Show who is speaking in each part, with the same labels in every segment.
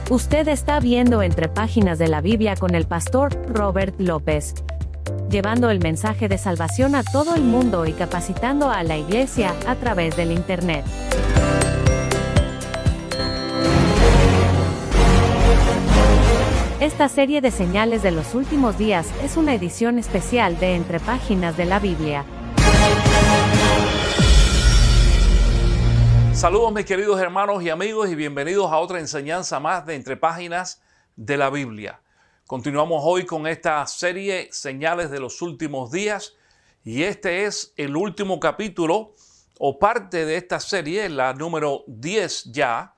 Speaker 1: Usted está viendo Entre Páginas de la Biblia con el pastor Robert López, llevando el mensaje de salvación a todo el mundo y capacitando a la iglesia a través del Internet. Esta serie de señales de los últimos días es una edición especial de Entre Páginas de la Biblia.
Speaker 2: Saludos mis queridos hermanos y amigos y bienvenidos a otra enseñanza más de Entre Páginas de la Biblia. Continuamos hoy con esta serie Señales de los Últimos Días y este es el último capítulo o parte de esta serie, la número 10 ya.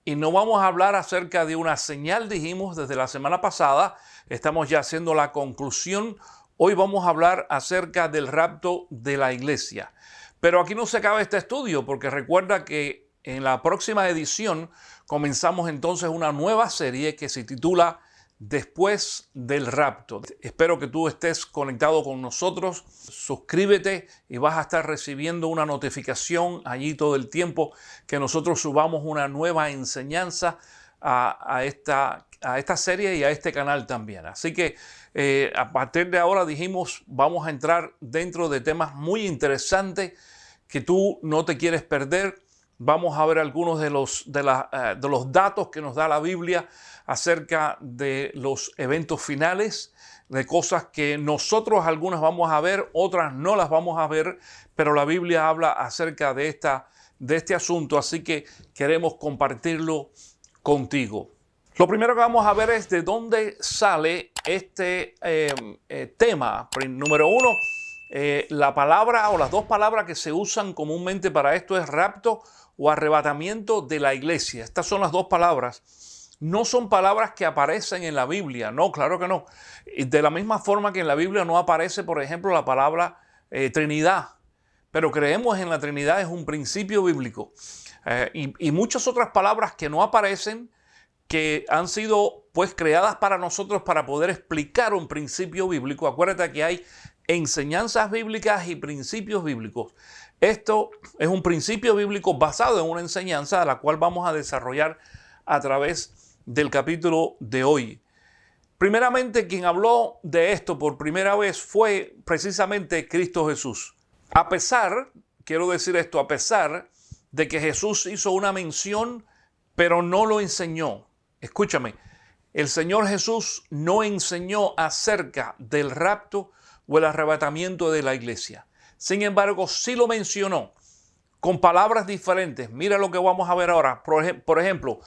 Speaker 2: Y no vamos a hablar acerca de una señal, dijimos desde la semana pasada, estamos ya haciendo la conclusión. Hoy vamos a hablar acerca del rapto de la iglesia. Pero aquí no se acaba este estudio porque recuerda que en la próxima edición comenzamos entonces una nueva serie que se titula Después del rapto. Espero que tú estés conectado con nosotros. Suscríbete y vas a estar recibiendo una notificación allí todo el tiempo que nosotros subamos una nueva enseñanza a esta serie y a este canal también. Así que a partir de ahora dijimos vamos a entrar dentro de temas muy interesantes que tú no te quieres perder. Vamos a ver algunos de los datos que nos da la Biblia acerca de los eventos finales, de cosas que nosotros algunas vamos a ver, otras no las vamos a ver, pero la Biblia habla acerca de este asunto, así que queremos compartirlo contigo. Lo primero que vamos a ver es de dónde sale este tema. Número uno, la palabra o las dos palabras que se usan comúnmente para esto es rapto o arrebatamiento de la iglesia. Estas son las dos palabras. No son palabras que aparecen en la Biblia, no, claro que no. De la misma forma que en la Biblia no aparece, por ejemplo, la palabra Trinidad, pero creemos en la Trinidad, es un principio bíblico. Y muchas otras palabras que no aparecen, que han sido pues creadas para nosotros para poder explicar un principio bíblico. Acuérdate que hay enseñanzas bíblicas y principios bíblicos. Esto es un principio bíblico basado en una enseñanza a la cual vamos a desarrollar a través del capítulo de hoy. Primeramente, quien habló de esto por primera vez fue precisamente Cristo Jesús. A pesar de que Jesús hizo una mención, pero no lo enseñó. Escúchame, el Señor Jesús no enseñó acerca del rapto o el arrebatamiento de la iglesia. Sin embargo, sí lo mencionó con palabras diferentes. Mira lo que vamos a ver ahora. Por ejemplo,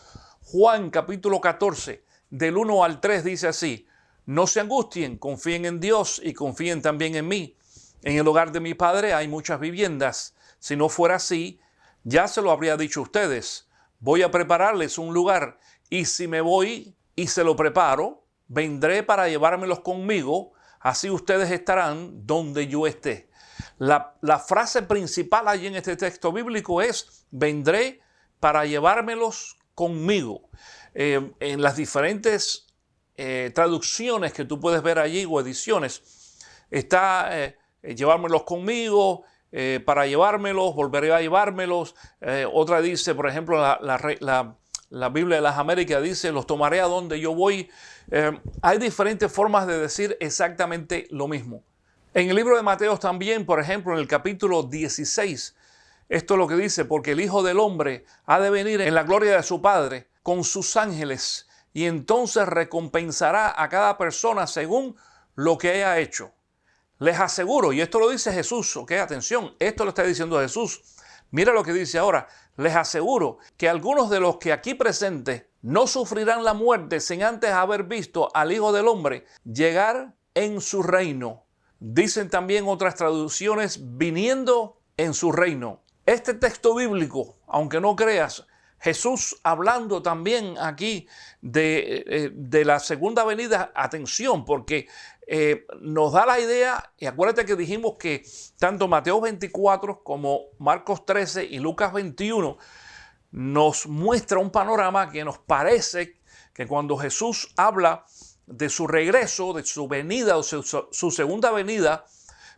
Speaker 2: Juan capítulo 14, del 1 al 3 dice así: no se angustien, confíen en Dios y confíen también en mí. En el hogar de mi Padre hay muchas viviendas. Si no fuera así, ya se lo habría dicho a ustedes. Voy a prepararles un lugar, y si me voy y se lo preparo, vendré para llevármelos conmigo, así ustedes estarán donde yo esté. La frase principal allí en este texto bíblico es: vendré para llevármelos conmigo. En las diferentes traducciones que tú puedes ver allí o ediciones, está llevármelos conmigo, para llevármelos, volveré a llevármelos. Otra dice, por ejemplo, la Biblia de las Américas dice: los tomaré a donde yo voy. Hay diferentes formas de decir exactamente lo mismo. En el libro de Mateo también, por ejemplo, en el capítulo 16, esto es lo que dice: porque el Hijo del Hombre ha de venir en la gloria de su Padre con sus ángeles, y entonces recompensará a cada persona según lo que haya hecho. Les aseguro, y esto lo dice Jesús, ok, atención, esto lo está diciendo Jesús. Mira lo que dice ahora: les aseguro que algunos de los que aquí presentes no sufrirán la muerte sin antes haber visto al Hijo del Hombre llegar en su reino. Dicen también otras traducciones: viniendo en su reino. Este texto bíblico, aunque no creas, Jesús hablando también aquí de la segunda venida, atención, porque nos da la idea, y acuérdate que dijimos que tanto Mateo 24 como Marcos 13 y Lucas 21 nos muestra un panorama que nos parece que cuando Jesús habla de su regreso, de su venida o su segunda venida,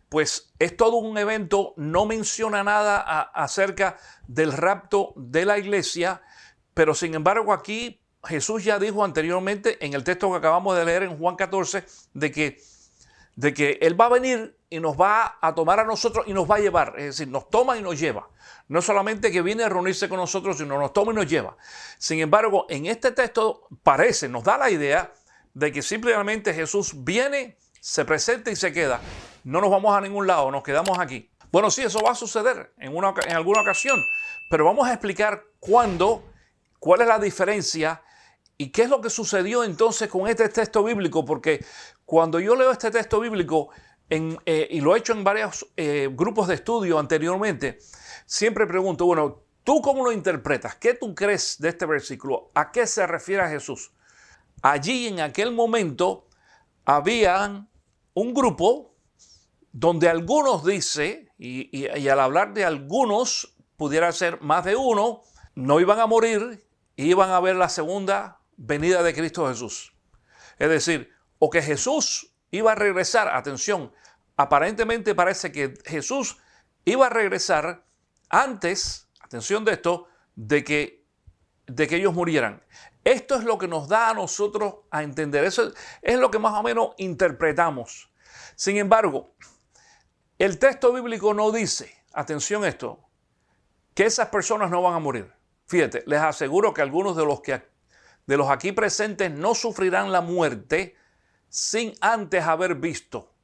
Speaker 2: pues es todo un evento, no menciona nada acerca del rapto de la iglesia, pero sin embargo aquí Jesús ya dijo anteriormente en el texto que acabamos de leer en Juan 14 de que Él va a venir y nos va a tomar a nosotros y nos va a llevar. Es decir, nos toma y nos lleva. No solamente que viene a reunirse con nosotros, sino nos toma y nos lleva. Sin embargo, en este texto nos da la idea de que simplemente Jesús viene, se presenta y se queda. No nos vamos a ningún lado, nos quedamos aquí. Bueno, sí, eso va a suceder en alguna ocasión, pero vamos a explicar cuándo, cuál es la diferencia y qué es lo que sucedió entonces con este texto bíblico, porque cuando yo leo este texto bíblico, y lo he hecho en varios grupos de estudio anteriormente, siempre pregunto, bueno, ¿tú cómo lo interpretas? ¿Qué tú crees de este versículo? ¿A qué se refiere a Jesús? Allí en aquel momento había un grupo donde algunos dice, y al hablar de algunos, pudiera ser más de uno, no iban a morir, iban a ver la segunda venida de Cristo Jesús. Es decir, o que Jesús iba a regresar, atención, aparentemente parece que Jesús iba a regresar antes, atención de esto, de que ellos murieran. Esto es lo que nos da a nosotros a entender, eso es lo que más o menos interpretamos. Sin embargo, el texto bíblico no dice, atención a esto, que esas personas no van a morir. Fíjate, les aseguro que algunos de los aquí presentes no sufrirán la muerte sin antes haber visto.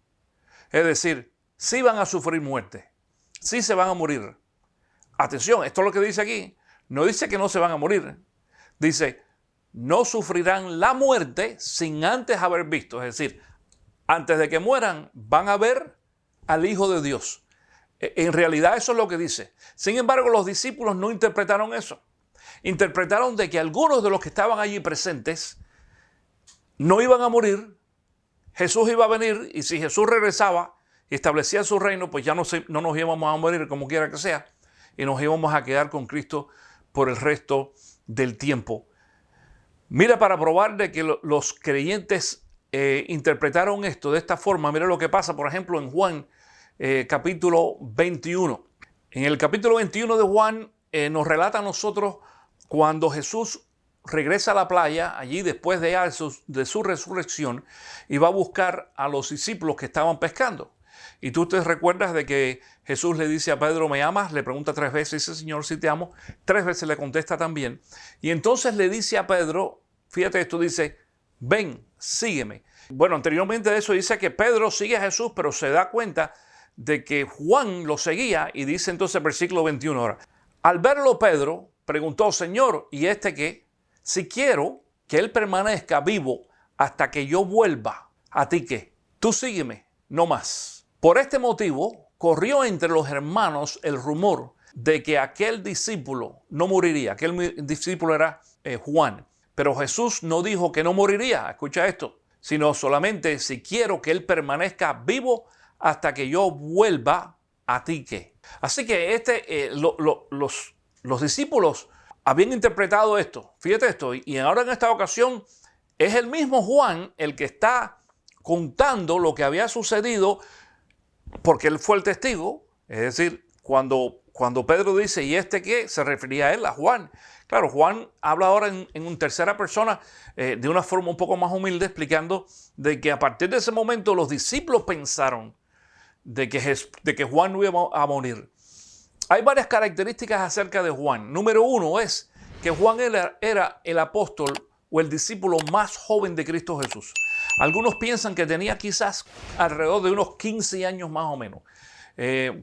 Speaker 2: Es decir, sí van a sufrir muerte, sí se van a morir. Atención, esto es lo que dice aquí. No dice que no se van a morir. Dice, no sufrirán la muerte sin antes haber visto. Es decir, antes de que mueran van a ver al Hijo de Dios. En realidad eso es lo que dice. Sin embargo, los discípulos no interpretaron eso. Interpretaron de que algunos de los que estaban allí presentes no iban a morir. Jesús iba a venir y si Jesús regresaba y establecía su reino, pues ya no nos íbamos a morir como quiera que sea y nos íbamos a quedar con Cristo por el resto del tiempo. Mira, para probar de que los creyentes interpretaron esto de esta forma, mira lo que pasa, por ejemplo, en Juan capítulo 21. En el capítulo 21 de Juan nos relata a nosotros cuando Jesús regresa a la playa, allí después de su resurrección, y va a buscar a los discípulos que estaban pescando. Y tú te recuerdas de que Jesús le dice a Pedro, ¿me amas? Le pregunta 3 veces, dice, Señor, sí te amo. 3 veces le contesta también. Y entonces le dice a Pedro, fíjate esto, dice, ven, sígueme. Bueno, anteriormente de eso dice que Pedro sigue a Jesús, pero se da cuenta de que Juan lo seguía y dice entonces versículo 21 ahora. Al verlo Pedro preguntó, Señor, ¿y este qué? Si quiero que él permanezca vivo hasta que yo vuelva, ¿a ti qué? Tú sígueme, no más. Por este motivo, corrió entre los hermanos el rumor de que aquel discípulo no moriría. Aquel discípulo era Juan. Pero Jesús no dijo que no moriría, escucha esto, sino solamente si quiero que él permanezca vivo hasta que yo vuelva, ¿a ti qué? Así que los discípulos habían interpretado esto. Fíjate esto, y ahora en esta ocasión es el mismo Juan el que está contando lo que había sucedido porque él fue el testigo. Es decir, cuando Pedro dice, ¿y este qué? Se refería a él, a Juan. Claro, Juan habla ahora en tercera persona de una forma un poco más humilde, explicando de que a partir de ese momento los discípulos pensaron de que Juan no iba a morir. Hay varias características acerca de Juan. Número 1 es que Juan era el apóstol o el discípulo más joven de Cristo Jesús. Algunos piensan que tenía quizás alrededor de unos 15 años más o menos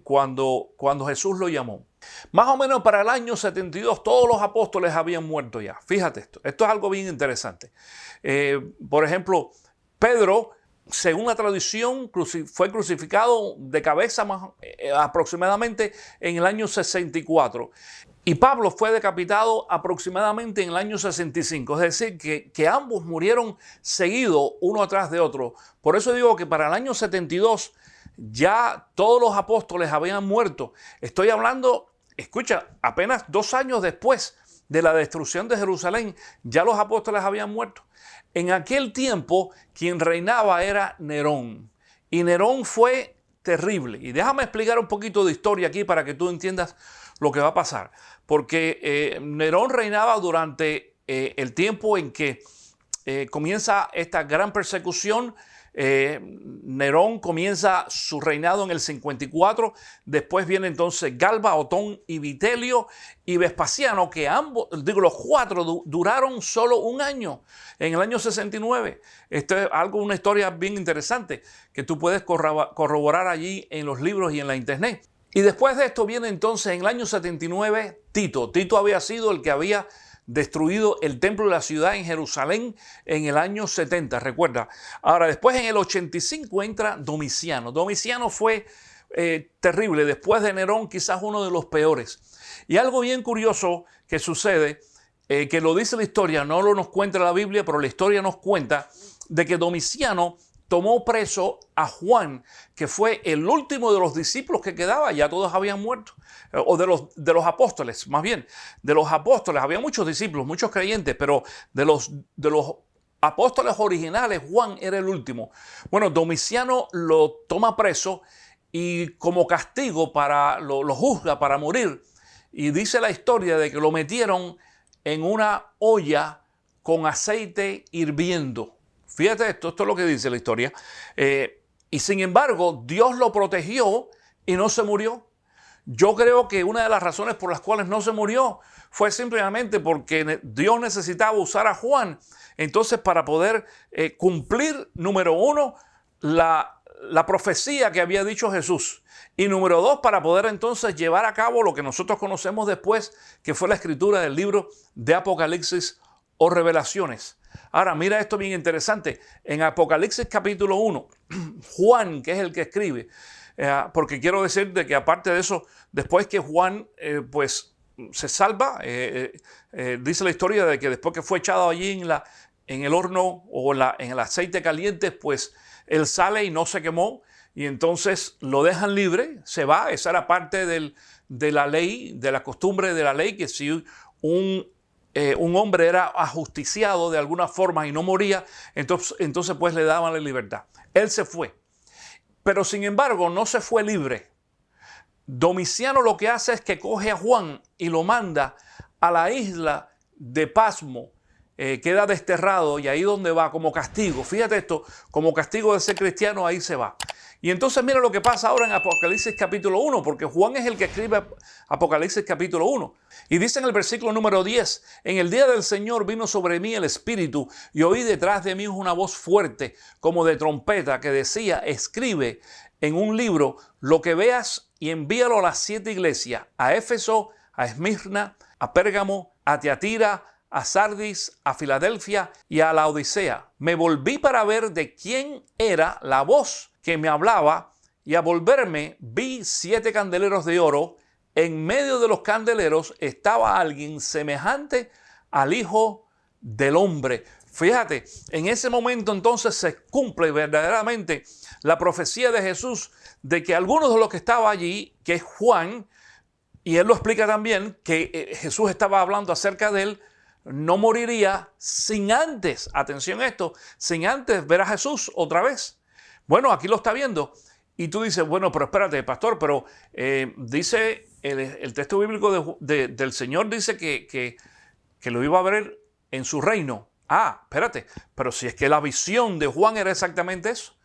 Speaker 2: cuando Jesús lo llamó. Más o menos para el año 72 todos los apóstoles habían muerto ya. Fíjate esto. Esto es algo bien interesante. Por ejemplo, Pedro, según la tradición, fue crucificado de cabeza aproximadamente en el año 64. Y Pablo fue decapitado aproximadamente en el año 65. Es decir, que ambos murieron seguidos uno atrás de otro. Por eso digo que para el año 72 ya todos los apóstoles habían muerto. Estoy hablando, escucha, apenas 2 años después de la destrucción de Jerusalén, ya los apóstoles habían muerto. En aquel tiempo, quien reinaba era Nerón. Y Nerón fue terrible. Y déjame explicar un poquito de historia aquí para que tú entiendas lo que va a pasar. Porque Nerón reinaba durante el tiempo en que comienza esta gran persecución. Nerón comienza su reinado en el 54, después viene entonces Galba, Otón y Vitelio y Vespasiano, que ambos, los cuatro duraron solo un año, en el año 69. Esto es una historia bien interesante que tú puedes corroborar allí en los libros y en la internet. Y después de esto viene entonces en el año 79 Tito. Tito había sido el que había destruido el templo de la ciudad en Jerusalén en el año 70, recuerda. Ahora, después en el 85 entra Domiciano. Domiciano fue terrible, después de Nerón quizás uno de los peores. Y algo bien curioso que sucede, que lo dice la historia, no lo nos cuenta la Biblia, pero la historia nos cuenta de que Domiciano tomó preso a Juan, que fue el último de los discípulos que quedaba, ya todos habían muerto, o de los apóstoles, más bien, de los apóstoles, había muchos discípulos, muchos creyentes, pero de los apóstoles originales, Juan era el último. Bueno, Domiciano lo toma preso y como castigo lo juzga para morir, y dice la historia de que lo metieron en una olla con aceite hirviendo. Fíjate esto es lo que dice la historia. Y sin embargo, Dios lo protegió y no se murió. Yo creo que una de las razones por las cuales no se murió fue simplemente porque Dios necesitaba usar a Juan. Entonces, para poder cumplir, número uno, la profecía que había dicho Jesús. Y número dos, para poder entonces llevar a cabo lo que nosotros conocemos después, que fue la escritura del libro de Apocalipsis o Revelaciones. Ahora, mira esto bien interesante. En Apocalipsis capítulo 1, Juan, que es el que escribe, porque quiero decir de que aparte de eso, después que Juan pues se salva, dice la historia de que después que fue echado allí en el horno o en el aceite caliente, pues él sale y no se quemó, y entonces lo dejan libre, se va. Esa era parte de la ley, de la costumbre de la ley, que si un hombre era ajusticiado de alguna forma y no moría, entonces pues le daban la libertad. Él se fue. Pero sin embargo no se fue libre. Domiciano lo que hace es que coge a Juan y lo manda a la isla de Pasmo. Queda desterrado y ahí donde va como castigo. Fíjate esto, como castigo de ser cristiano, ahí se va. Y entonces mira lo que pasa ahora en Apocalipsis capítulo 1, porque Juan es el que escribe Apocalipsis capítulo 1. Y dice en el versículo número 10, en el día del Señor vino sobre mí el Espíritu y oí detrás de mí una voz fuerte como de trompeta que decía, escribe en un libro lo que veas y envíalo a las 7 iglesias, a Éfeso, a Esmirna, a Pérgamo, a Tiatira, a Sardis, a Filadelfia y a la Odisea. Me volví para ver de quién era la voz que me hablaba, y a volverme vi 7 candeleros de oro. En medio de los candeleros estaba alguien semejante al Hijo del Hombre. Fíjate, en ese momento entonces se cumple verdaderamente la profecía de Jesús de que algunos de los que estaban allí, que es Juan, y él lo explica también, que Jesús estaba hablando acerca de él, no moriría sin antes, atención a esto, sin antes ver a Jesús otra vez. Bueno, aquí lo está viendo. Y tú dices, bueno, pero espérate, pastor, pero dice el texto bíblico del Señor dice que lo iba a ver en su reino. Ah, espérate, pero si es que la visión de Juan era exactamente eso.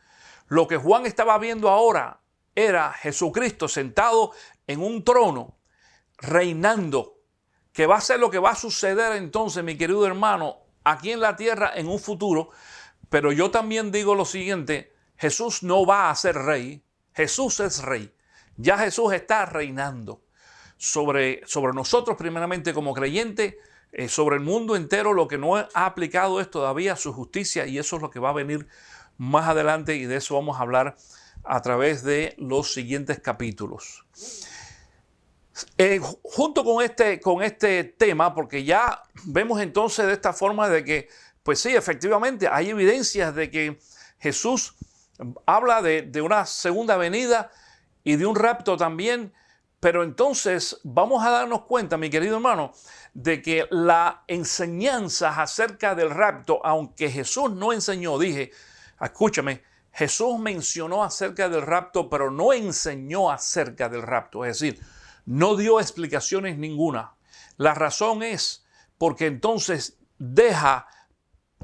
Speaker 2: Lo que Juan estaba viendo ahora era Jesucristo sentado en un trono, reinando, que va a ser lo que va a suceder entonces, mi querido hermano, aquí en la tierra en un futuro. Pero yo también digo lo siguiente, Jesús no va a ser rey, Jesús es rey. Ya Jesús está reinando sobre nosotros primeramente como creyentes, sobre el mundo entero. Lo que no ha aplicado es todavía su justicia, y eso es lo que va a venir más adelante, y de eso vamos a hablar a través de los siguientes capítulos. Junto con este tema, porque ya vemos entonces de esta forma de que, pues sí, efectivamente hay evidencias de que Jesús habla de una segunda venida y de un rapto también, pero entonces vamos a darnos cuenta, mi querido hermano, de que la enseñanza acerca del rapto, aunque Jesús no enseñó, escúchame, Jesús mencionó acerca del rapto, pero no enseñó acerca del rapto, es decir, no dio explicaciones ninguna. La razón es porque entonces deja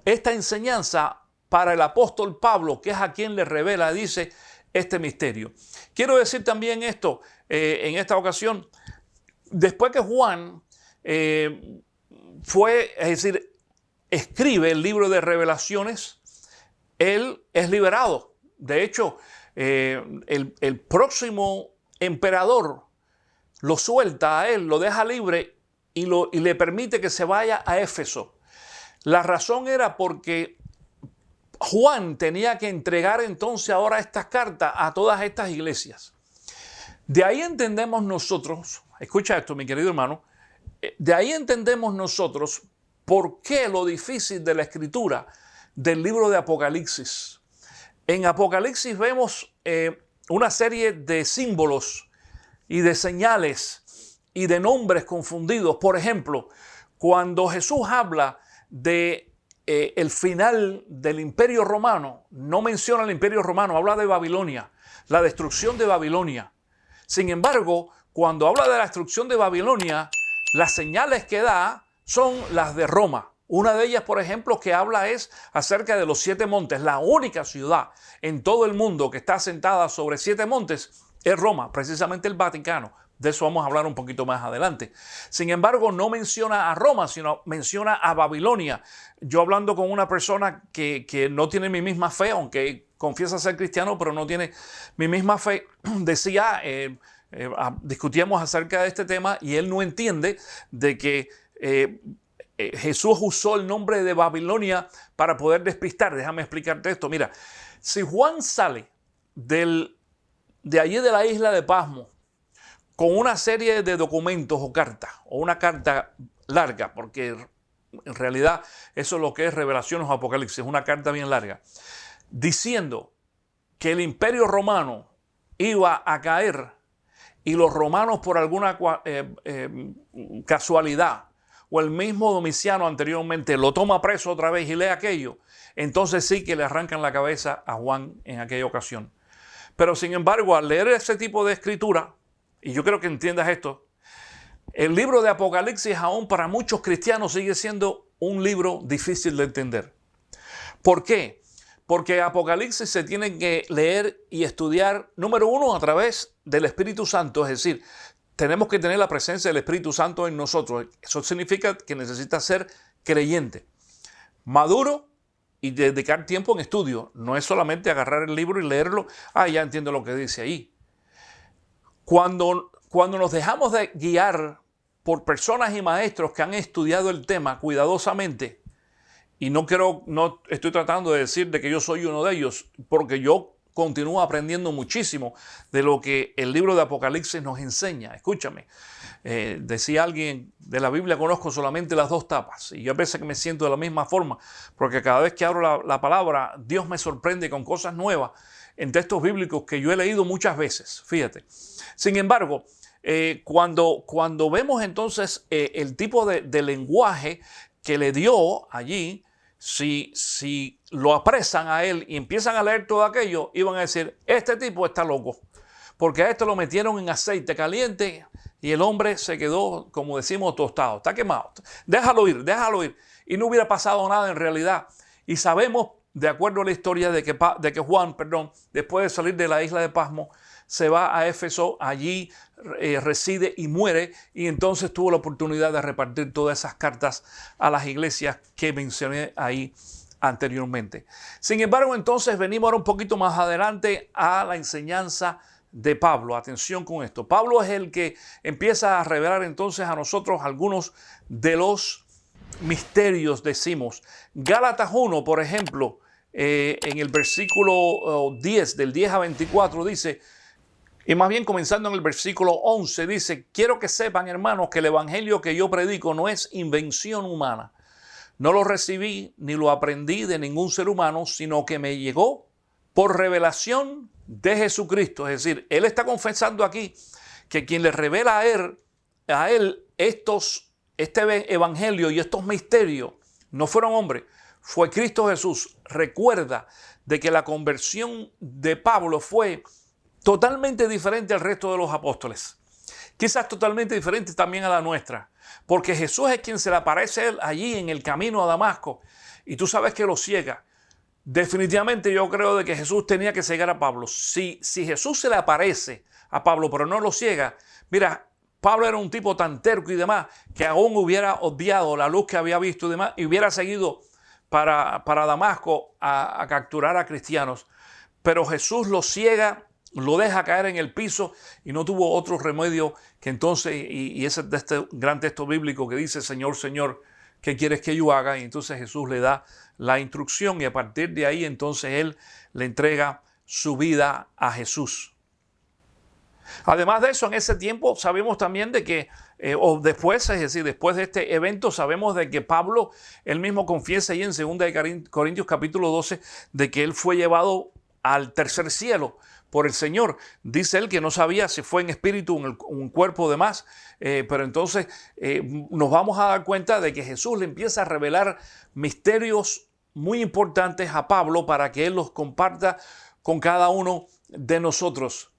Speaker 2: esta enseñanza para el apóstol Pablo, que es a quien le revela, dice, este misterio. Quiero decir también esto en esta ocasión. Después que Juan escribe el libro de Revelaciones, él es liberado. De hecho, el próximo emperador lo suelta a él, lo deja libre y le permite que se vaya a Éfeso. La razón era porque Juan tenía que entregar entonces ahora estas cartas a todas estas iglesias. De ahí entendemos nosotros, escucha esto, mi querido hermano, de ahí entendemos nosotros por qué lo difícil de la escritura del libro de Apocalipsis. En Apocalipsis vemos una serie de símbolos y de señales y de nombres confundidos. Por ejemplo, cuando Jesús habla de el final del Imperio Romano, no menciona el Imperio Romano, habla de Babilonia, la destrucción de Babilonia. Sin embargo, cuando habla de la destrucción de Babilonia, las señales que da son las de Roma. Una de ellas, por ejemplo, que habla es acerca de los 7 montes. La única ciudad en todo el mundo que está asentada sobre 7 montes es Roma, precisamente el Vaticano. De eso vamos a hablar un poquito más adelante. Sin embargo, no menciona a Roma, sino menciona a Babilonia. Yo hablando con una persona que no tiene mi misma fe, aunque confiesa ser cristiano, pero no tiene mi misma fe, decía, discutíamos acerca de este tema y él no entiende de que Jesús usó el nombre de Babilonia para poder despistar. Déjame explicarte esto. Mira, si Juan sale de allí de la isla de Pasmo con una serie de documentos o cartas, o una carta larga, porque en realidad eso es lo que es Revelaciones o Apocalipsis, una carta bien larga, diciendo que el Imperio Romano iba a caer y los romanos por alguna casualidad o el mismo Domiciano anteriormente lo toma preso otra vez y lee aquello, entonces sí que le arrancan la cabeza a Juan en aquella ocasión. Pero sin embargo, al leer ese tipo de escritura, y yo creo que entiendas esto, el libro de Apocalipsis aún para muchos cristianos sigue siendo un libro difícil de entender. ¿Por qué? Porque Apocalipsis se tiene que leer y estudiar, número uno, a través del Espíritu Santo, es decir, tenemos que tener la presencia del Espíritu Santo en nosotros. Eso significa que necesitas ser creyente, maduro y dedicar tiempo en estudio. No es solamente agarrar el libro y leerlo, ya entiendo lo que dice ahí. Cuando nos dejamos de guiar por personas y maestros que han estudiado el tema cuidadosamente, y no estoy tratando de decir de que yo soy uno de ellos, porque yo continúo aprendiendo muchísimo de lo que el libro de Apocalipsis nos enseña. Escúchame, decía alguien de la Biblia, conozco solamente las 2 tapas, y yo a veces que me siento de la misma forma, porque cada vez que abro la palabra, Dios me sorprende con cosas nuevas en textos bíblicos que yo he leído muchas veces, fíjate. Sin embargo, cuando vemos entonces el tipo de lenguaje que le dio allí, si lo apresan a él y empiezan a leer todo aquello, iban a decir, este tipo está loco, porque a esto lo metieron en aceite caliente y el hombre se quedó, como decimos, tostado, está quemado. Déjalo ir. Y no hubiera pasado nada en realidad. Y sabemos, de acuerdo a la historia, de que Juan, después de salir de la isla de Pasmo, se va a Éfeso, allí reside y muere, y entonces tuvo la oportunidad de repartir todas esas cartas a las iglesias que mencioné ahí anteriormente. Sin embargo, entonces venimos ahora un poquito más adelante a la enseñanza de Pablo. Atención con esto. Pablo es el que empieza a revelar entonces a nosotros algunos de los misterios, decimos. Gálatas 1, por ejemplo, en el versículo 10, del 10 a 24, dice, y más bien comenzando en el versículo 11, dice, quiero que sepan, hermanos, que el evangelio que yo predico no es invención humana. No lo recibí ni lo aprendí de ningún ser humano, sino que me llegó por revelación de Jesucristo. Es decir, él está confesando aquí que quien le revela a él este evangelio y estos misterios no fueron hombres, fue Cristo Jesús. Recuerda de que la conversión de Pablo fue totalmente diferente al resto de los apóstoles. quizás totalmente diferente también a la nuestra, porque Jesús es quien se le aparece a él allí en el camino a Damasco, y tú sabes que lo ciega. Definitivamente yo creo de que Jesús tenía que cegar a Pablo. Si Jesús se le aparece a Pablo, pero no lo ciega, mira, Pablo era un tipo tan terco y demás, que aún hubiera obviado la luz que había visto y demás, y hubiera seguido para Damasco a capturar a cristianos. Pero Jesús lo ciega, lo deja caer en el piso y no tuvo otro remedio que entonces, y ese es de este gran texto bíblico que dice, Señor, Señor, ¿qué quieres que yo haga? Y entonces Jesús le da la instrucción y a partir de ahí entonces él le entrega su vida a Jesús. Además de eso, en ese tiempo sabemos también de que, o después, es decir, después de este evento, sabemos de que Pablo, él mismo confiesa ahí en 2 Corintios capítulo 12, de que él fue llevado al tercer cielo por el Señor. Dice él que no sabía si fue en espíritu o en un cuerpo de más, pero entonces nos vamos a dar cuenta de que Jesús le empieza a revelar misterios muy importantes a Pablo para que él los comparta con cada uno de nosotros.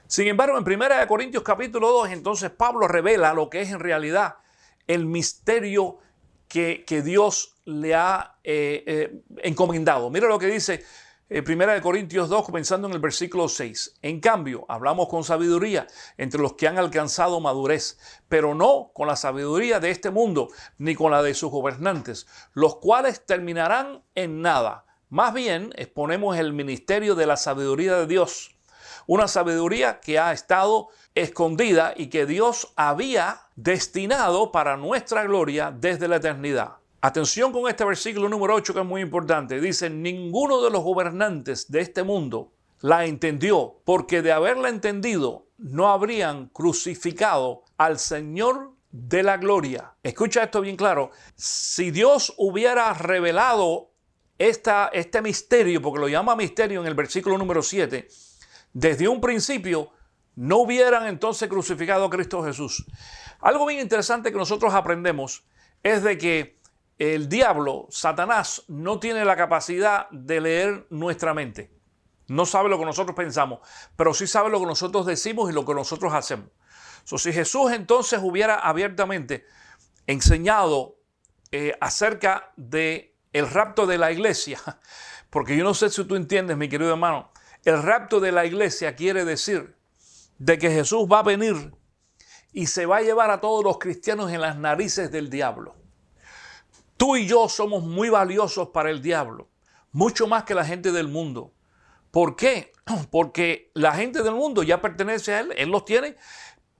Speaker 2: Sin embargo, en 1 Corintios capítulo 2, entonces Pablo revela lo que es en realidad el misterio que Dios le ha encomendado. Mira lo que dice 1 Corintios 2, comenzando en el versículo 6. En cambio, hablamos con sabiduría entre los que han alcanzado madurez, pero no con la sabiduría de este mundo, ni con la de sus gobernantes, los cuales terminarán en nada. Más bien, exponemos el ministerio de la sabiduría de Dios. Una sabiduría que ha estado escondida y que Dios había destinado para nuestra gloria desde la eternidad. Atención con este versículo número 8 que es muy importante. Dice, ninguno de los gobernantes de este mundo la entendió, porque de haberla entendido no habrían crucificado al Señor de la gloria. Escucha esto bien claro. Si Dios hubiera revelado este misterio, porque lo llama misterio en el versículo número 7, desde un principio no hubieran entonces crucificado a Cristo Jesús. Algo bien interesante que nosotros aprendemos es de que el diablo, Satanás, no tiene la capacidad de leer nuestra mente. No sabe lo que nosotros pensamos, pero sí sabe lo que nosotros decimos y lo que nosotros hacemos. Si Jesús entonces hubiera abiertamente enseñado acerca del rapto de la iglesia, porque yo no sé si tú entiendes, mi querido hermano, el rapto de la iglesia quiere decir de que Jesús va a venir y se va a llevar a todos los cristianos en las narices del diablo. Tú y yo somos muy valiosos para el diablo, mucho más que la gente del mundo. ¿Por qué? Porque la gente del mundo ya pertenece a él los tiene.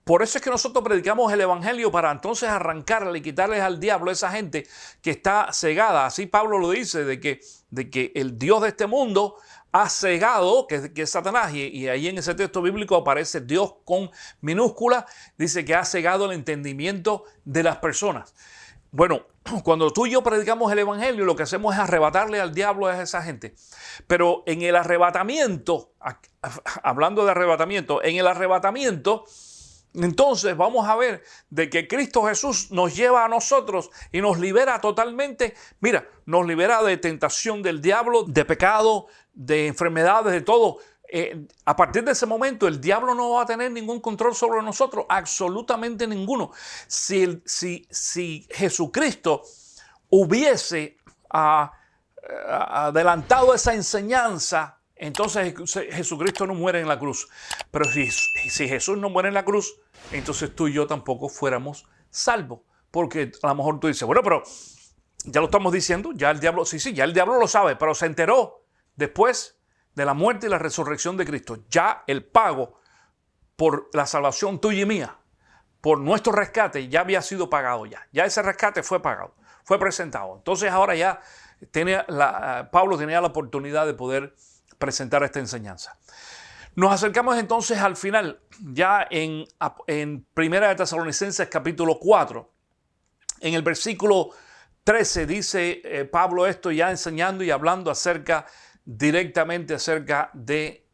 Speaker 2: Por eso es que nosotros predicamos el evangelio para entonces arrancarle y quitarles al diablo a esa gente que está cegada. Así Pablo lo dice, de que el Dios de este mundo ha cegado, que es Satanás, y ahí en ese texto bíblico aparece Dios con minúscula, dice que ha cegado el entendimiento de las personas. Bueno, cuando tú y yo predicamos el evangelio, lo que hacemos es arrebatarle al diablo a esa gente. Pero en el arrebatamiento, hablando de arrebatamiento, en el arrebatamiento, entonces vamos a ver de que Cristo Jesús nos lleva a nosotros y nos libera totalmente. Mira, nos libera de tentación del diablo, de pecado, de enfermedades, de todo. A partir de ese momento el diablo no va a tener ningún control sobre nosotros, absolutamente ninguno. Si Jesucristo hubiese adelantado esa enseñanza, entonces Jesucristo no muere en la cruz. Pero si Jesús no muere en la cruz, entonces tú y yo tampoco fuéramos salvos. Porque a lo mejor tú dices, bueno, pero ya lo estamos diciendo, ya el diablo, ya el diablo lo sabe, pero se enteró después de la muerte y la resurrección de Cristo. Ya el pago por la salvación tuya y mía, por nuestro rescate, ya había sido pagado ya. Ya ese rescate fue pagado, fue presentado. Entonces ahora ya Pablo tenía la oportunidad de poder presentar esta enseñanza. Nos acercamos entonces al final, ya en 1 de Tesalonicenses capítulo 4. En el versículo 13 dice Pablo esto ya enseñando y hablando directamente acerca de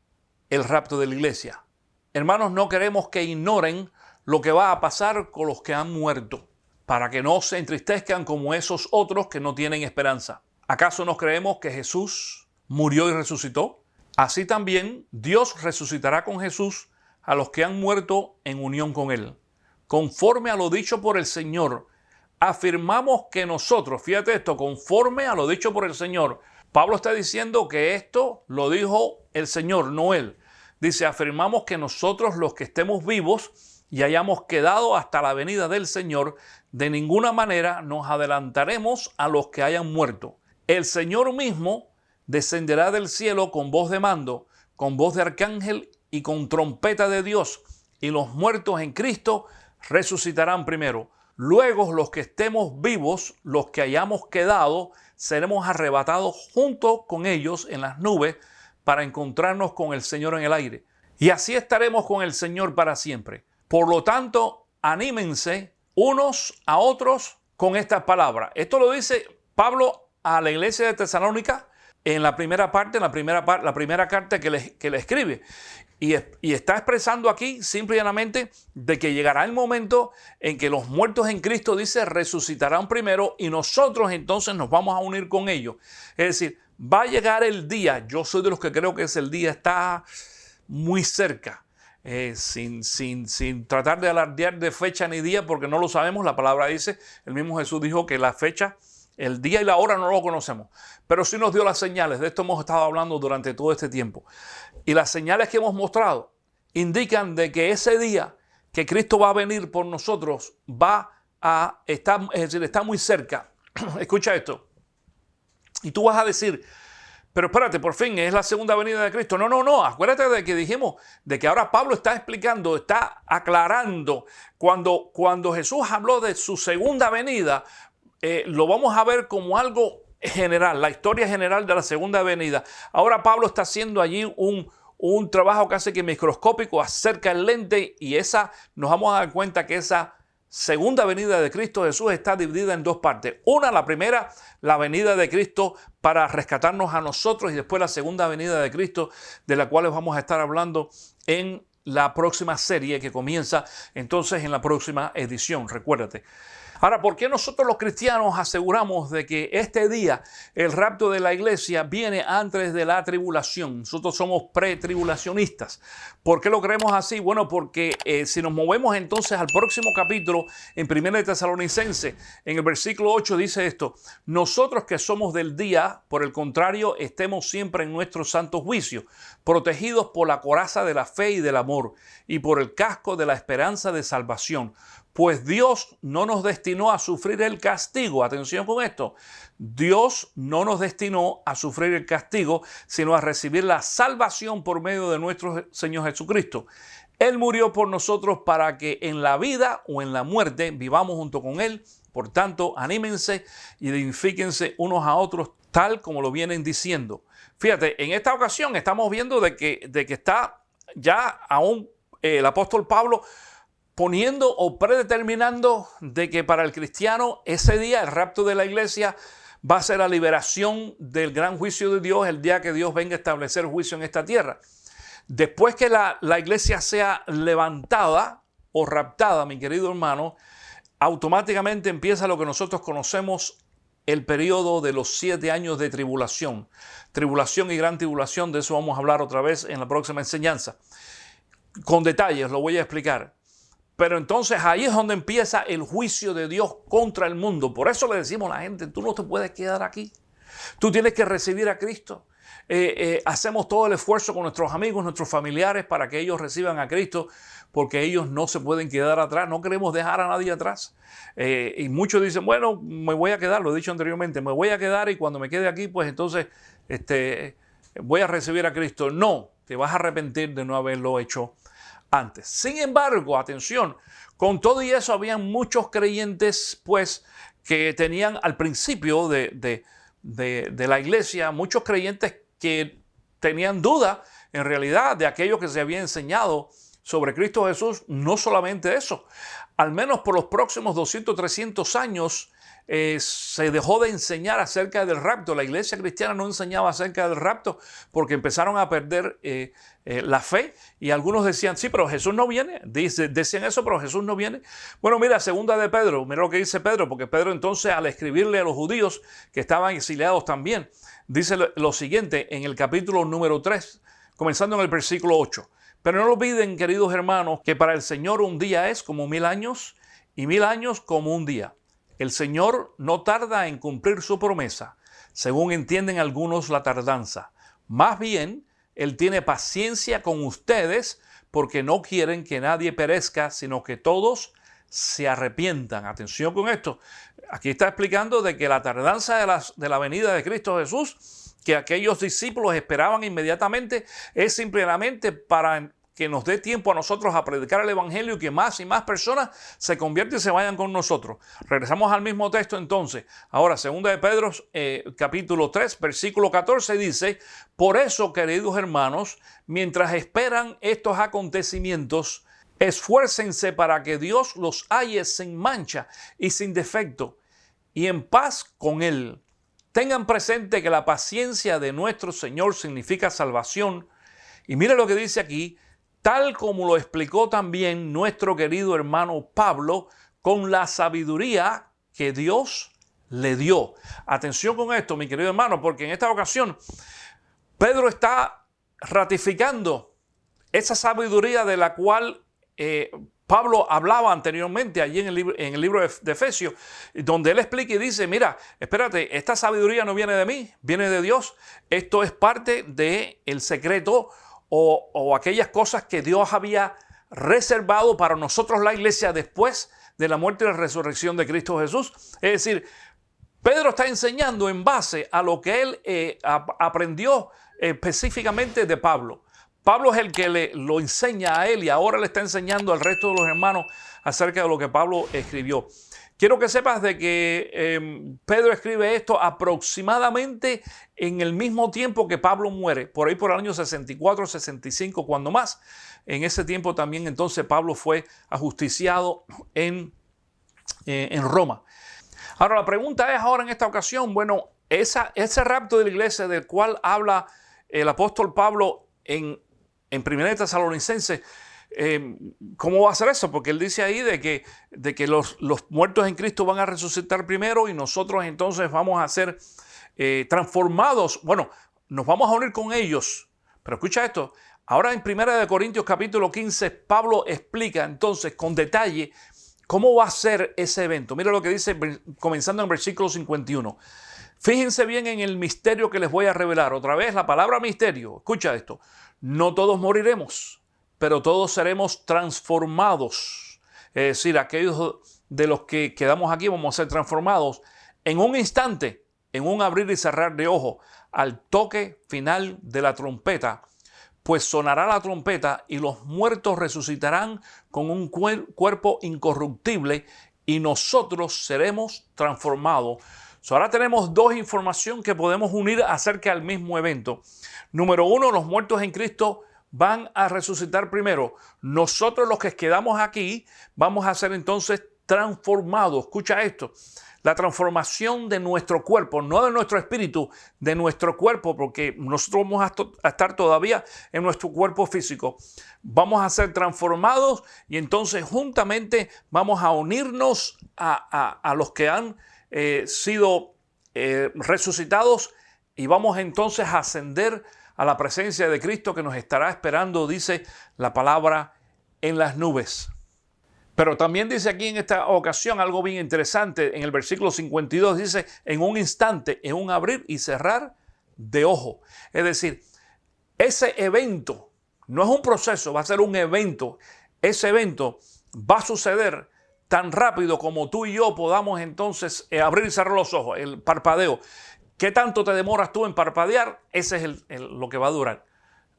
Speaker 2: el rapto de la iglesia. Hermanos, no queremos que ignoren lo que va a pasar con los que han muerto, para que no se entristezcan como esos otros que no tienen esperanza. ¿Acaso no creemos que Jesús murió y resucitó? Así también Dios resucitará con Jesús a los que han muerto en unión con Él. Conforme a lo dicho por el Señor, afirmamos que nosotros, fíjate esto, conforme a lo dicho por el Señor. Pablo está diciendo que esto lo dijo el Señor, no él. Dice, afirmamos que nosotros los que estemos vivos y hayamos quedado hasta la venida del Señor, de ninguna manera nos adelantaremos a los que hayan muerto. El Señor mismo descenderá del cielo con voz de mando, con voz de arcángel y con trompeta de Dios, y los muertos en Cristo resucitarán primero. Luego los que estemos vivos, los que hayamos quedado, seremos arrebatados junto con ellos en las nubes para encontrarnos con el Señor en el aire. Y así estaremos con el Señor para siempre. Por lo tanto, anímense unos a otros con estas palabras. Esto lo dice Pablo a la iglesia de Tesalónica en la primera carta que le escribe. Y está expresando aquí simple y llanamente de que llegará el momento en que los muertos en Cristo, dice, resucitarán primero y nosotros entonces nos vamos a unir con ellos. Es decir, va a llegar el día, yo soy de los que creo que el día está muy cerca, sin tratar de alardear de fecha ni día porque no lo sabemos. La palabra dice, el mismo Jesús dijo que la fecha, el día y la hora no lo conocemos, pero sí nos dio las señales. De esto hemos estado hablando durante todo este tiempo. Y las señales que hemos mostrado indican de que ese día que Cristo va a venir por nosotros está muy cerca. Escucha esto. Y tú vas a decir, pero espérate, por fin es la segunda venida de Cristo. No. Acuérdate de que dijimos de que ahora Pablo está explicando, está aclarando. Cuando Jesús habló de su segunda venida, lo vamos a ver como algo general, la historia general de la segunda venida. Ahora Pablo está haciendo allí un trabajo casi que microscópico acerca del lente, y nos vamos a dar cuenta que esa segunda venida de Cristo Jesús está dividida en dos partes. Una, la primera, la venida de Cristo para rescatarnos a nosotros, y después la segunda venida de Cristo, de la cual vamos a estar hablando en la próxima serie que comienza entonces en la próxima edición, recuérdate. Ahora, ¿por qué nosotros los cristianos aseguramos de que este día, el rapto de la iglesia, viene antes de la tribulación? Nosotros somos pretribulacionistas. ¿Por qué lo creemos así? Bueno, porque si nos movemos entonces al próximo capítulo, en 1 Tesalonicenses, en el versículo 8 dice esto: nosotros que somos del día, por el contrario, estemos siempre en nuestro santo juicio, protegidos por la coraza de la fe y del amor, y por el casco de la esperanza de salvación. Pues Dios no nos destinó a sufrir el castigo. Atención con esto. Dios no nos destinó a sufrir el castigo, sino a recibir la salvación por medio de nuestro Señor Jesucristo. Él murió por nosotros para que en la vida o en la muerte vivamos junto con Él. Por tanto, anímense y edifíquense unos a otros, tal como lo vienen diciendo. Fíjate, en esta ocasión estamos viendo de que está ya aún el apóstol Pablo poniendo o predeterminando de que para el cristiano ese día, el rapto de la iglesia, va a ser la liberación del gran juicio de Dios, el día que Dios venga a establecer juicio en esta tierra. Después que la iglesia sea levantada o raptada, mi querido hermano, automáticamente empieza lo que nosotros conocemos el periodo de los 7 años de tribulación. Tribulación y gran tribulación, de eso vamos a hablar otra vez en la próxima enseñanza. Con detalles lo voy a explicar. Pero entonces ahí es donde empieza el juicio de Dios contra el mundo. Por eso le decimos a la gente, tú no te puedes quedar aquí. Tú tienes que recibir a Cristo. Hacemos todo el esfuerzo con nuestros amigos, nuestros familiares, para que ellos reciban a Cristo, porque ellos no se pueden quedar atrás. No queremos dejar a nadie atrás. Y muchos dicen, bueno, me voy a quedar, lo he dicho anteriormente, me voy a quedar y cuando me quede aquí, pues entonces voy a recibir a Cristo. No, te vas a arrepentir de no haberlo hecho antes. Sin embargo, atención, con todo y eso habían muchos creyentes pues que tenían al principio de la iglesia, muchos creyentes que tenían duda en realidad de aquello que se había enseñado sobre Cristo Jesús. No solamente eso, al menos por los próximos 200, 300 años se dejó de enseñar acerca del rapto. La iglesia cristiana no enseñaba acerca del rapto porque empezaron a perder la fe, y algunos decían, sí, pero Jesús no viene. Decían eso, pero Jesús no viene. Bueno, mira, segunda de Pedro, mira lo que dice Pedro, porque Pedro entonces, al escribirle a los judíos que estaban exiliados también, dice lo siguiente en el capítulo número 3, comenzando en el versículo 8. Pero no olviden, queridos hermanos, que para el Señor un día es como 1000 años y 1000 años como un día. El Señor no tarda en cumplir su promesa, según entienden algunos la tardanza. Más bien, Él tiene paciencia con ustedes porque no quieren que nadie perezca, sino que todos se arrepientan. Atención con esto. Aquí está explicando de que la tardanza de la venida de Cristo Jesús, que aquellos discípulos esperaban inmediatamente, es simplemente para que nos dé tiempo a nosotros a predicar el Evangelio y que más y más personas se conviertan y se vayan con nosotros. Regresamos al mismo texto entonces. Ahora, 2 de Pedro, capítulo 3, versículo 14 dice: por eso, queridos hermanos, mientras esperan estos acontecimientos, esfuércense para que Dios los halle sin mancha y sin defecto y en paz con Él. Tengan presente que la paciencia de nuestro Señor significa salvación. Y mire lo que dice aquí, tal como lo explicó también nuestro querido hermano Pablo con la sabiduría que Dios le dio. Atención con esto, mi querido hermano, porque en esta ocasión Pedro está ratificando esa sabiduría de la cual Pablo hablaba anteriormente allí en el libro de Efesios, donde él explica y dice: mira, espérate, esta sabiduría no viene de mí, viene de Dios. Esto es parte del secreto o aquellas cosas que Dios había reservado para nosotros, la iglesia, después de la muerte y la resurrección de Cristo Jesús. Es decir, Pedro está enseñando en base a lo que él aprendió específicamente de Pablo. Pablo es el que lo enseña a él y ahora le está enseñando al resto de los hermanos acerca de lo que Pablo escribió. Quiero que sepas de que Pedro escribe esto aproximadamente en el mismo tiempo que Pablo muere, por ahí por el año 64, 65, cuando más. En ese tiempo también entonces Pablo fue ajusticiado en Roma. Ahora la pregunta es ahora en esta ocasión, bueno, ese rapto de la iglesia del cual habla el apóstol Pablo en 1 Tesalonicenses, ¿cómo va a ser eso? Porque él dice ahí de que los muertos en Cristo van a resucitar primero y nosotros entonces vamos a ser transformados. Bueno, nos vamos a unir con ellos. Pero escucha esto. Ahora en 1 Corintios capítulo 15, Pablo explica entonces con detalle cómo va a ser ese evento. Mira lo que dice comenzando en el versículo 51. Fíjense bien en el misterio que les voy a revelar. Otra vez la palabra misterio. Escucha esto. No todos moriremos, pero todos seremos transformados. Es decir, aquellos de los que quedamos aquí vamos a ser transformados en un instante, en un abrir y cerrar de ojo, al toque final de la trompeta. Pues sonará la trompeta y los muertos resucitarán con un cuerpo incorruptible y nosotros seremos transformados. Ahora tenemos dos informaciones que podemos unir acerca del mismo evento. Número uno, los muertos en Cristo van a resucitar primero. Nosotros los que quedamos aquí vamos a ser entonces transformados. Escucha esto. La transformación de nuestro cuerpo, no de nuestro espíritu, de nuestro cuerpo, porque nosotros vamos a estar todavía en nuestro cuerpo físico. Vamos a ser transformados y entonces juntamente vamos a unirnos a los que han sido resucitados y vamos entonces a ascender a la presencia de Cristo que nos estará esperando, dice la palabra, en las nubes. Pero también dice aquí en esta ocasión algo bien interesante. En el versículo 52 dice: en un instante, en un abrir y cerrar de ojo. Es decir, ese evento no es un proceso, va a ser un evento. Ese evento va a suceder tan rápido como tú y yo podamos entonces abrir y cerrar los ojos, el parpadeo. ¿Qué tanto te demoras tú en parpadear? Ese es lo que va a durar.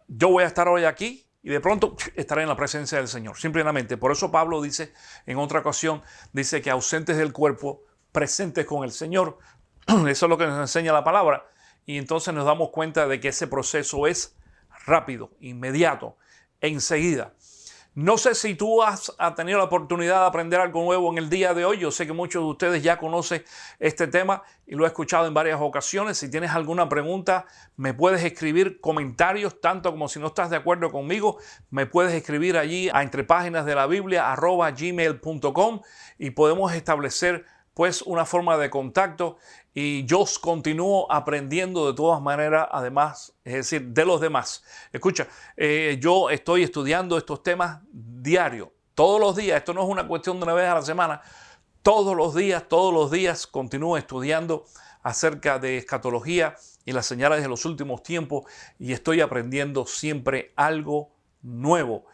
Speaker 2: Yo voy a estar hoy aquí y de pronto estaré en la presencia del Señor, simplemente. Por eso Pablo dice en otra ocasión, dice que ausentes del cuerpo, presentes con el Señor. Eso es lo que nos enseña la palabra. Y entonces nos damos cuenta de que ese proceso es rápido, inmediato, enseguida. No sé si tú has tenido la oportunidad de aprender algo nuevo en el día de hoy. Yo sé que muchos de ustedes ya conocen este tema y lo he escuchado en varias ocasiones. Si tienes alguna pregunta, me puedes escribir comentarios, tanto como si no estás de acuerdo conmigo, me puedes escribir allí a entrepáginasdelabiblia@gmail.com y podemos establecer pues una forma de contacto y yo continúo aprendiendo de todas maneras, además, es decir, de los demás. Escucha, yo estoy estudiando estos temas diario, todos los días. Esto no es una cuestión de una vez a la semana. Todos los días continúo estudiando acerca de escatología y las señales de los últimos tiempos y estoy aprendiendo siempre algo nuevo.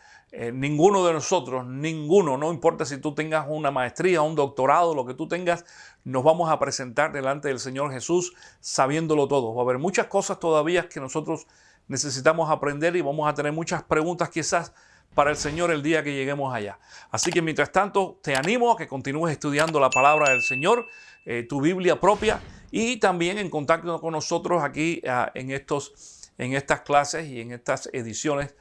Speaker 2: Ninguno de nosotros, no importa si tú tengas una maestría, un doctorado, lo que tú tengas, nos vamos a presentar delante del Señor Jesús sabiéndolo todo. Va a haber muchas cosas todavía que nosotros necesitamos aprender y vamos a tener muchas preguntas quizás para el Señor el día que lleguemos allá. Así que mientras tanto te animo a que continúes estudiando la palabra del Señor, tu Biblia propia, y también en contacto con nosotros aquí en estas clases y en estas ediciones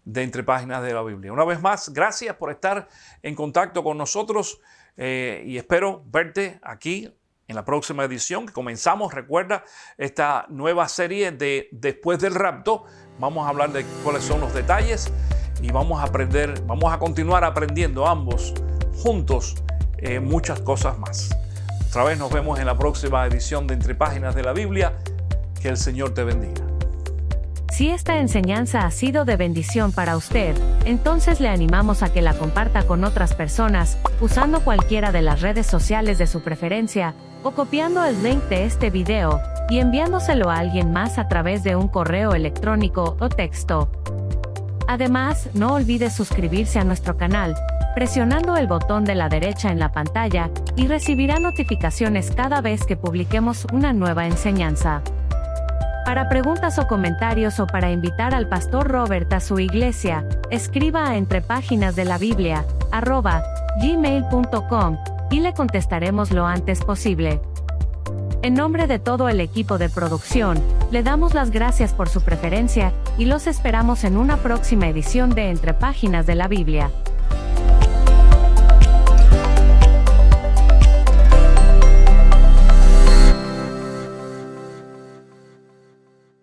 Speaker 2: de Entre Páginas de la Biblia. Una vez más, gracias por estar en contacto con nosotros y espero verte aquí en la próxima edición que comenzamos. Recuerda esta nueva serie de Después del Rapto. Vamos a hablar de cuáles son los detalles y vamos a continuar aprendiendo ambos juntos muchas cosas más. Otra vez nos vemos en la próxima edición de Entre Páginas de la Biblia. Que el Señor te bendiga.
Speaker 1: Si esta enseñanza ha sido de bendición para usted, entonces le animamos a que la comparta con otras personas, usando cualquiera de las redes sociales de su preferencia, o copiando el link de este video, y enviándoselo a alguien más a través de un correo electrónico o texto. Además, no olvide suscribirse a nuestro canal, presionando el botón de la derecha en la pantalla, y recibirá notificaciones cada vez que publiquemos una nueva enseñanza. Para preguntas o comentarios o para invitar al Pastor Robert a su iglesia, escriba a entrepaginasdelabiblia@gmail.com y le contestaremos lo antes posible. En nombre de todo el equipo de producción, le damos las gracias por su preferencia y los esperamos en una próxima edición de Entre Páginas de la Biblia.